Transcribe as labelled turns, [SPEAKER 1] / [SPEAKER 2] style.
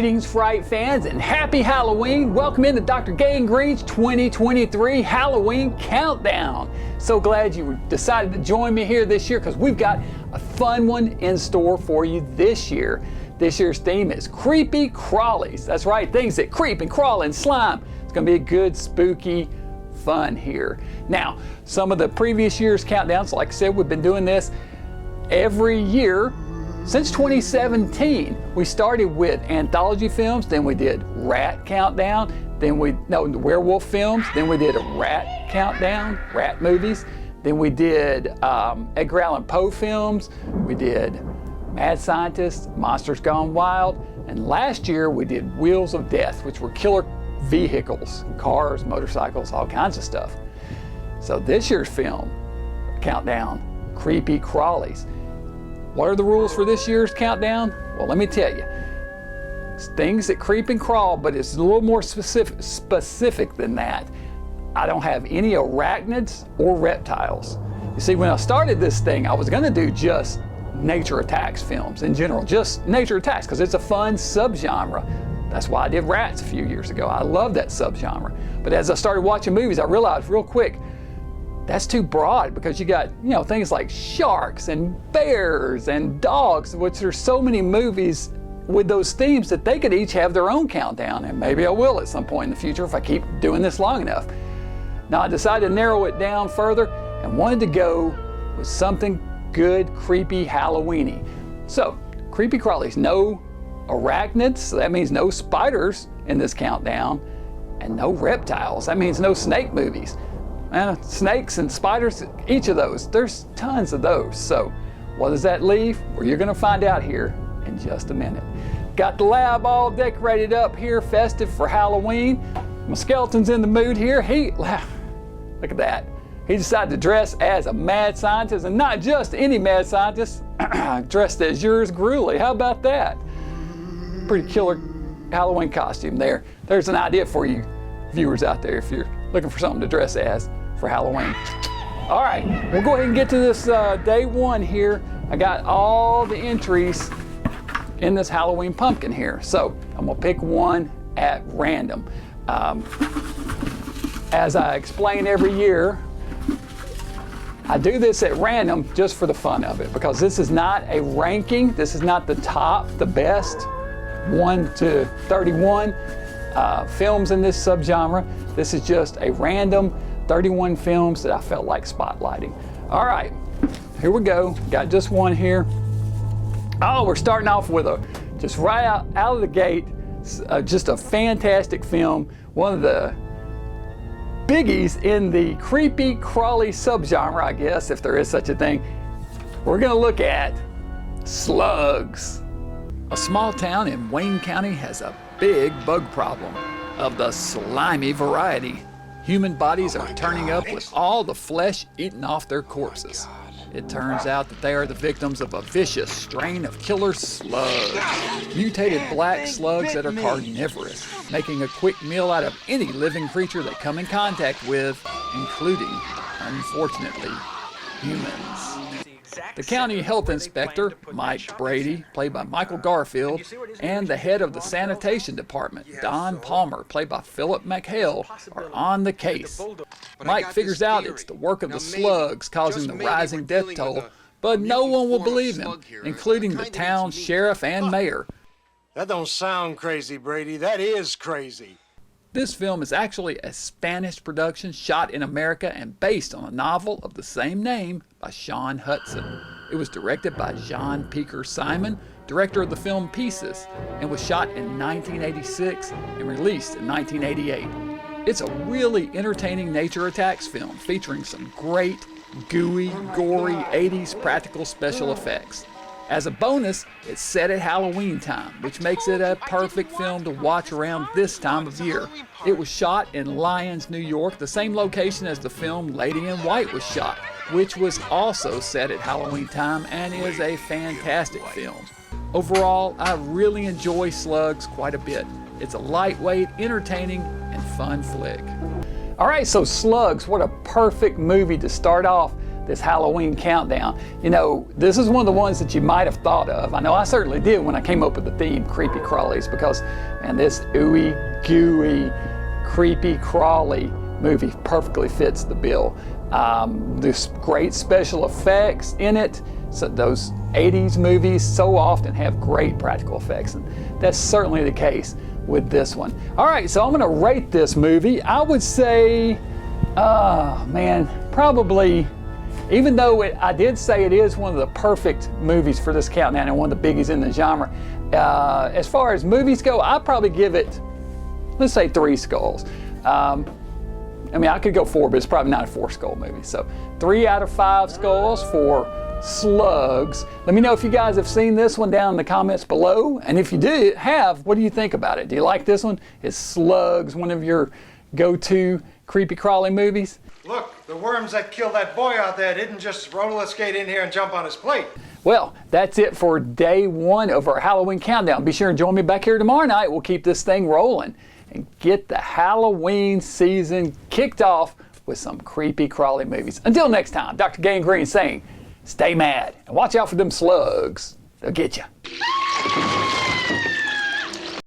[SPEAKER 1] Greetings, Fright fans, and happy Halloween. Welcome into Dr. Gangrene's 2023 Halloween Countdown. So glad you decided to join me here this year because we've got a fun one in store for you this year. This year's theme is Creepy Crawlies. That's right, things that creep and crawl and slime. It's going to be a good, spooky fun here. Now, some of the previous year's countdowns, like I said, we've been doing this every year since 2017. We started with anthology films, then we did rat countdown, then the werewolf films, then we did a rat countdown, rat movies, then we did Edgar Allan Poe films, we did Mad Scientist, Monsters Gone Wild, and last year we did Wheels of Death, which were killer vehicles, cars, motorcycles, all kinds of stuff. So this year's film countdown, Creepy Crawlies. What are the rules for this year's countdown? Well, let me tell you. It's things that creep and crawl, but it's a little more specific than that. I don't have any arachnids or reptiles. You see, when I started this thing, I was gonna do just nature attacks films in general, just nature attacks, because it's a fun subgenre. That's why I did rats a few years ago. I love that subgenre. But as I started watching movies, I realized real quick, that's too broad, because you got, things like sharks and bears and dogs, which there's so many movies with those themes that they could each have their own countdown, and maybe I will at some point in the future if I keep doing this long enough. Now I decided to narrow it down further and wanted to go with something good, creepy, Halloween-y. So, Creepy Crawlies, no arachnids, so that means no spiders in this countdown, and no reptiles, that means no snake movies. Snakes and spiders, each of those, there's tons of those. So what does that leave? Well, you're gonna find out here in just a minute. Got the lab all decorated up here, festive for Halloween. My skeleton's in the mood here. Look at that. He decided to dress as a mad scientist, and not just any mad scientist, dressed as yours gruely. How about that? Pretty killer Halloween costume there. There's an idea for you viewers out there if you're looking for something to dress as for Halloween. All right, we'll go ahead and get to this day one here. I got all the entries in this Halloween pumpkin here. So I'm gonna pick one at random. As I explain every year, I do this at random just for the fun of it, because this is not a ranking. This is not the top, the best 1 to 31 films in this subgenre. This is just a random 31 films that I felt like spotlighting. All right, here we go. Got just one here. Oh, we're starting off with just right out of the gate, just a fantastic film. One of the biggies in the creepy crawly subgenre, I guess, if there is such a thing. We're gonna look at Slugs. A small town in Wayne County has a big bug problem of the slimy variety. Human bodies are turning up with all the flesh eaten off their corpses. It turns out that they are the victims of a vicious strain of killer slugs, mutated black slugs that are carnivorous, making a quick meal out of any living creature they come in contact with, including, unfortunately, humans. The county health inspector, Mike Brady, played by Michael Garfield, and the head of the sanitation department, Don Palmer, played by Philip McHale, are on the case. Mike figures out it's the work of the slugs causing the rising death toll, but no one will believe him, including the town's sheriff and mayor.
[SPEAKER 2] That don't sound crazy, Brady. That is crazy.
[SPEAKER 1] This film is actually a Spanish production shot in America and based on a novel of the same name by Sean Hudson. It was directed by John Peaker Simon, director of the film Pieces, and was shot in 1986 and released in 1988. It's a really entertaining nature attacks film featuring some great, gooey, gory 80s practical special effects. As a bonus, it's set at Halloween time, which makes it a perfect film to watch around this time of year. It was shot in Lyons, New York, the same location as the film Lady in White was shot, which was also set at Halloween time and is a fantastic film. Overall, I really enjoy Slugs quite a bit. It's a lightweight, entertaining, and fun flick. All right, so Slugs, what a perfect movie to start off this Halloween countdown. You know, this is one of the ones that you might have thought of. I know I certainly did when I came up with the theme, Creepy Crawlies, because, man, this ooey gooey, creepy crawly movie perfectly fits the bill. There's great special effects in it. So those 80s movies so often have great practical effects, and that's certainly the case with this one. All right, so I'm gonna rate this movie. I would say, man, probably, even though I did say it is one of the perfect movies for this countdown and one of the biggies in the genre, as far as movies go, I'd probably give it, let's say 3 skulls. I mean, I could go 4, but it's probably not a 4-skull movie. So 3 out of 5 skulls for Slugs. Let me know if you guys have seen this one down in the comments below. And if you what do you think about it? Do you like this one? Is Slugs one of your go-to creepy crawly movies?
[SPEAKER 2] Look, the worms that killed that boy out there didn't just roller skate in here and jump on his plate.
[SPEAKER 1] Well, that's it for day 1 of our Halloween countdown. Be sure and join me back here tomorrow night. We'll keep this thing rolling and get the Halloween season kicked off with some creepy crawly movies. Until next time, Dr. Gangrene saying, stay mad and watch out for them slugs. They'll get you.